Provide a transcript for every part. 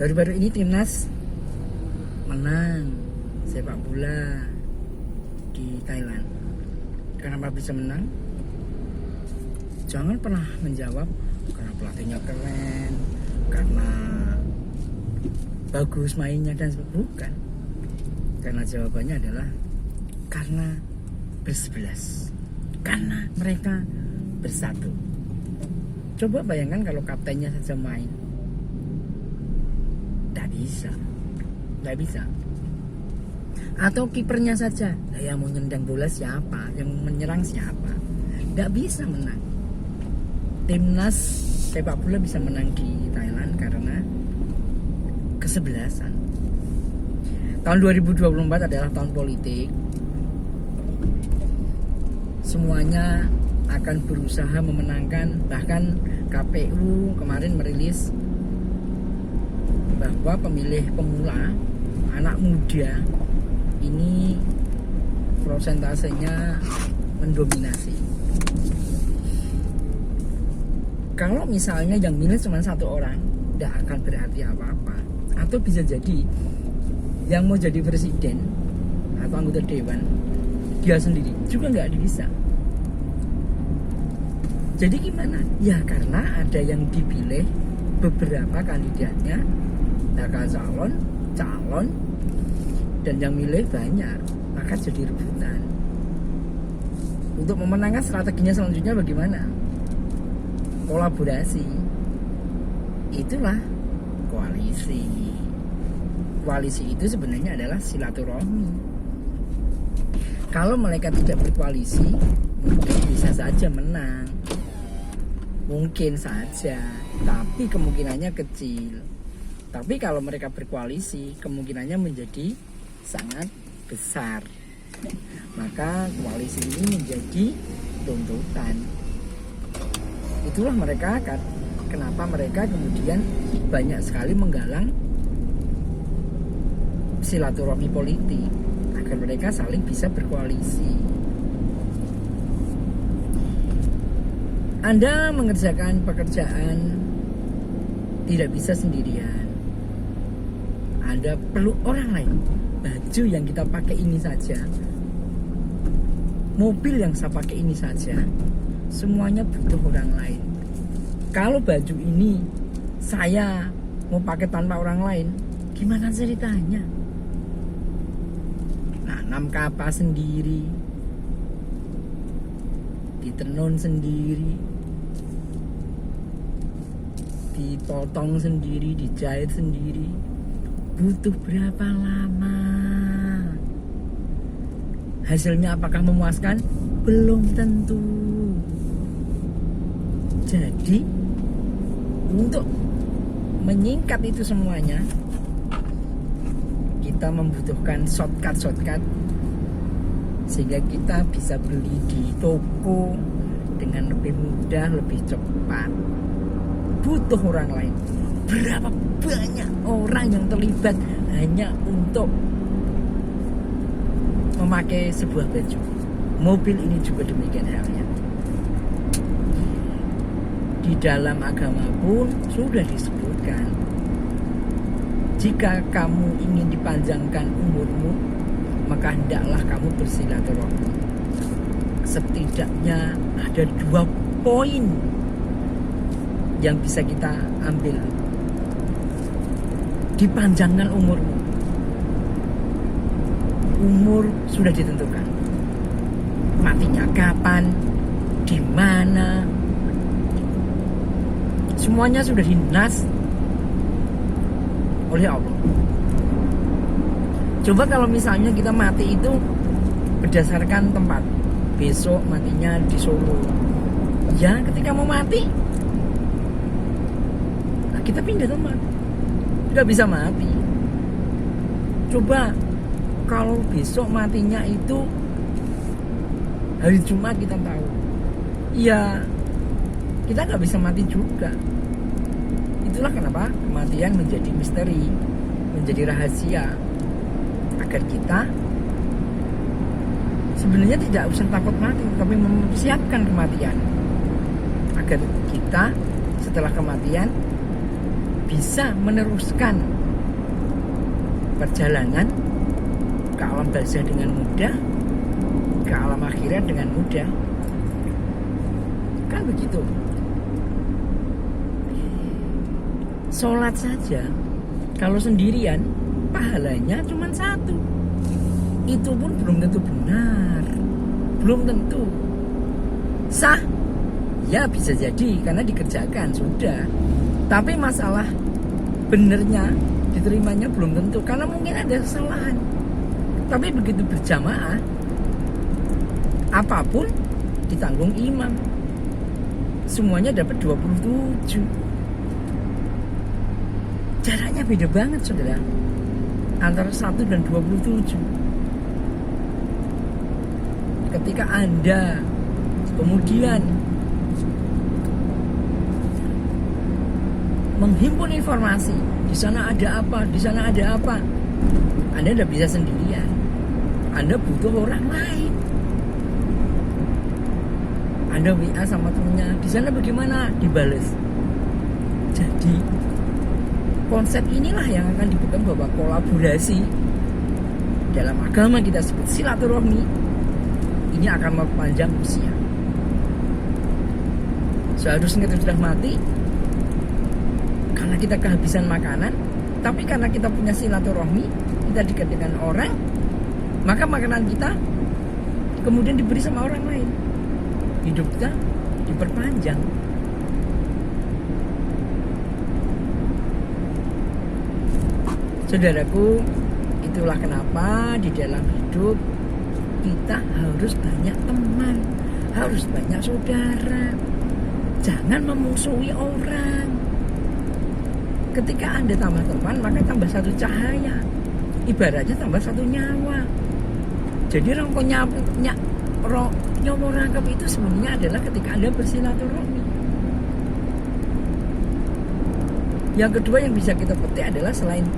Baru-baru ini timnas menang sepak bola di Thailand. Kenapa bisa menang? Jangan pernah menjawab karena pelatihnya keren, karena bagus mainnya dan bukan. Karena jawabannya adalah karena bersebelas, karena mereka bersatu. Coba bayangkan kalau kaptennya saja main, tidak bisa. Atau kipernya saja, yang mau nyendang bola siapa, yang menyerang siapa, tidak bisa menang. Timnas sepak bola bisa menang di Thailand karena kesebelasan. Tahun 2024 adalah tahun politik. Semuanya akan berusaha memenangkan. Bahkan KPU kemarin merilis bahwa pemilih pemula, anak muda ini prosentasenya mendominasi. Kalau misalnya yang milih cuma satu orang, tidak akan berarti apa-apa. Atau bisa jadi yang mau jadi presiden atau anggota dewan dia sendiri juga nggak bisa. Jadi gimana? Ya karena ada yang dipilih beberapa kandidatnya bakal calon dan yang milih banyak, maka jadi rebutan. Untuk memenangkan strateginya selanjutnya bagaimana? Kolaborasi. Itulah koalisi. Koalisi itu sebenarnya adalah silaturahmi. Kalau mereka tidak berkoalisi, mungkin bisa saja menang. Mungkin saja, tapi kemungkinannya kecil. Tapi kalau mereka berkoalisi, kemungkinannya menjadi sangat besar. Maka koalisi ini menjadi tuntutan. Itulah mereka kenapa mereka kemudian banyak sekali menggalang silaturahmi politik agar mereka saling bisa berkoalisi. Anda mengerjakan pekerjaan tidak bisa sendirian. Anda perlu orang lain. Baju yang kita pakai ini saja, mobil yang saya pakai ini saja, semuanya butuh orang lain. Kalau baju ini saya mau pakai tanpa orang lain, gimana ceritanya? Nanam kapas sendiri, ditenun sendiri, dipotong sendiri, dijahit sendiri, butuh berapa lama? Hasilnya apakah memuaskan? Belum tentu. Jadi untuk menyingkat itu semuanya, kita membutuhkan shortcut sehingga kita bisa beli di toko dengan lebih mudah, lebih cepat. Butuh orang lain. Berapa banyak orang yang terlibat hanya untuk memakai sebuah baju. Mobil ini juga demikian halnya. Di dalam agama pun sudah disebutkan, jika kamu ingin dipanjangkan umurmu, maka hendaklah kamu bersilaturahmi. Setidaknya ada 2 poin yang bisa kita ambil. Dipanjangkan umurmu. Umur sudah ditentukan. Matinya kapan, di mana, semuanya sudah dinas oleh Allah. Coba kalau misalnya kita mati itu berdasarkan tempat, besok matinya di Solo, ya ketika mau mati kita pindah tempat, tidak bisa mati. Coba kalau besok matinya itu hari Jumat, kita tahu, ya kita nggak bisa mati juga. Itulah kenapa kematian menjadi misteri, menjadi rahasia, agar kita sebenarnya tidak usah takut mati, tapi mempersiapkan kematian, agar kita setelah kematian bisa meneruskan perjalanan ke alam barzah dengan mudah, ke alam akhirat dengan mudah. Kan begitu. Sholat saja kalau sendirian pahalanya cuma 1. Itu pun belum tentu benar, belum tentu sah. Ya bisa jadi karena dikerjakan sudah, tapi masalah benernya diterimanya belum tentu karena mungkin ada kesalahan. Tapi begitu berjamaah, apapun ditanggung imam, semuanya dapat 27. Jaraknya beda banget saudara, antara 1 dan 27. Ketika Anda kemudian menghimpun informasi, di sana ada apa, di sana ada apa, Anda tidak bisa sendirian. Anda butuh orang lain. Anda WA sama temennya, di sana bagaimana, dibales. Jadi konsep inilah yang akan dipegang bahwa kolaborasi dalam agama kita sebut silaturahmi ini akan memperpanjang usia. Seharusnya kita sudah mati karena kita kehabisan makanan, tapi karena kita punya silaturahmi, kita dekat dengan orang, maka makanan kita kemudian diberi sama orang lain. Hidup kita diperpanjang. Saudaraku, itulah kenapa di dalam hidup kita harus banyak teman, harus banyak saudara. Jangan memusuhi orang. Ketika Anda tambah teman, maka tambah 1 cahaya. Ibaratnya tambah 1 nyawa. Jadi nyawa rangkap itu sebenarnya adalah ketika Anda bersilaturahmi. Yang kedua yang bisa kita petik adalah selain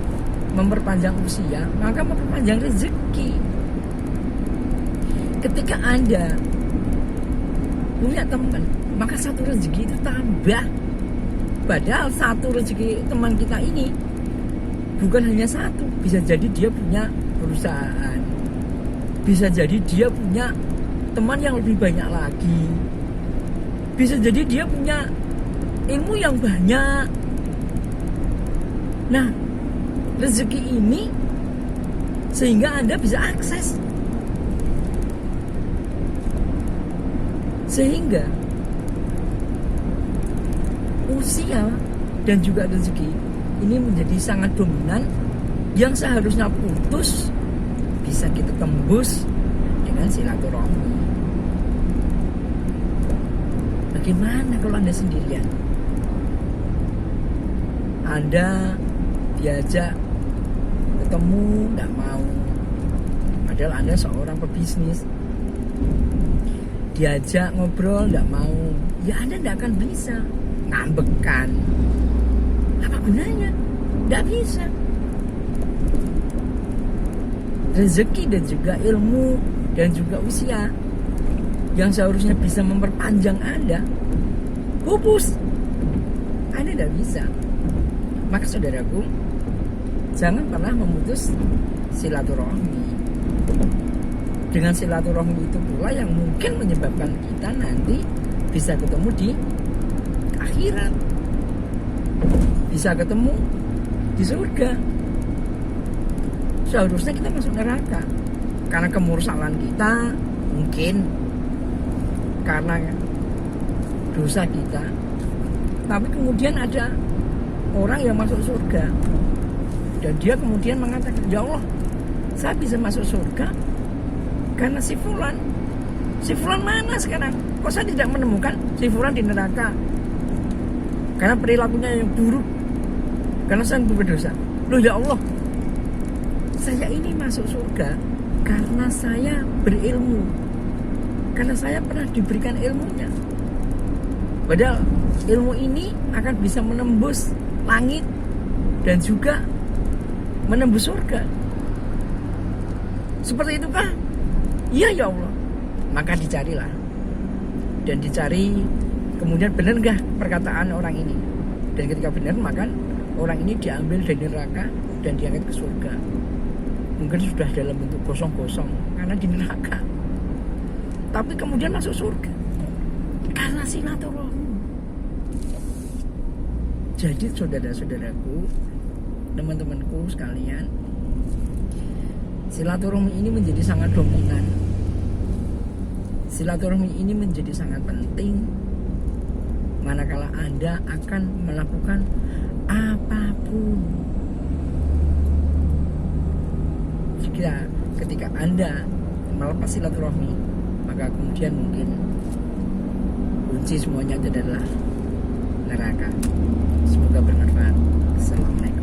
memperpanjang usia, maka memperpanjang rezeki. Ketika Anda punya teman, maka 1 rezeki itu tambah. Padahal 1 rezeki teman kita ini bukan hanya 1, bisa jadi dia punya perusahaan, bisa jadi dia punya teman yang lebih banyak lagi, bisa jadi dia punya ilmu yang banyak. Nah, rezeki ini sehingga Anda bisa akses, sehingga usia dan juga rezeki ini menjadi sangat dominan, yang seharusnya putus bisa kita tembus dengan silaturahmi. Bagaimana kalau Anda sendirian? Anda diajak ketemu nggak mau, padahal Anda seorang pebisnis. Diajak ngobrol nggak mau, ya Anda nggak akan bisa. Ngambekan, apa gunanya? Nggak bisa. Rezeki dan juga ilmu dan juga usia yang seharusnya bisa memperpanjang Anda, pupus. Anda tidak bisa. Maka saudaraku, jangan pernah memutus silaturahmi. Dengan silaturahmi itu pula yang mungkin menyebabkan kita nanti bisa ketemu di akhirat, bisa ketemu di surga. Seharusnya kita masuk neraka karena kemursalan kita, mungkin karena dosa kita. Tapi kemudian ada orang yang masuk surga dan dia kemudian mengatakan, ya Allah, saya bisa masuk surga karena si fulan. Si fulan mana sekarang? Kok saya tidak menemukan si fulan di neraka? Karena perilakunya yang buruk, karena saya berdosa. Loh ya Allah, saya ini masuk surga karena saya berilmu, karena saya pernah diberikan ilmunya. Padahal ilmu ini akan bisa menembus langit dan juga menembus surga. Seperti itukah? Iya ya Allah. Maka dicarilah. Dan dicari kemudian benar gak perkataan orang ini. Dan ketika benar maka orang ini diambil dari neraka dan diangkat ke surga. Mungkin sudah dalam bentuk gosong-gosong karena di neraka, tapi kemudian masuk surga karena silaturahmi. Jadi saudara-saudaraku, teman-temanku sekalian, silaturahmi ini menjadi sangat dominan. Silaturahmi ini menjadi sangat penting manakala Anda akan melakukan apapun. Jika ketika Anda melepas silaturahmi, maka kemudian mungkin kunci semuanya adalah neraka. Semoga bermanfaat. Assalamualaikum.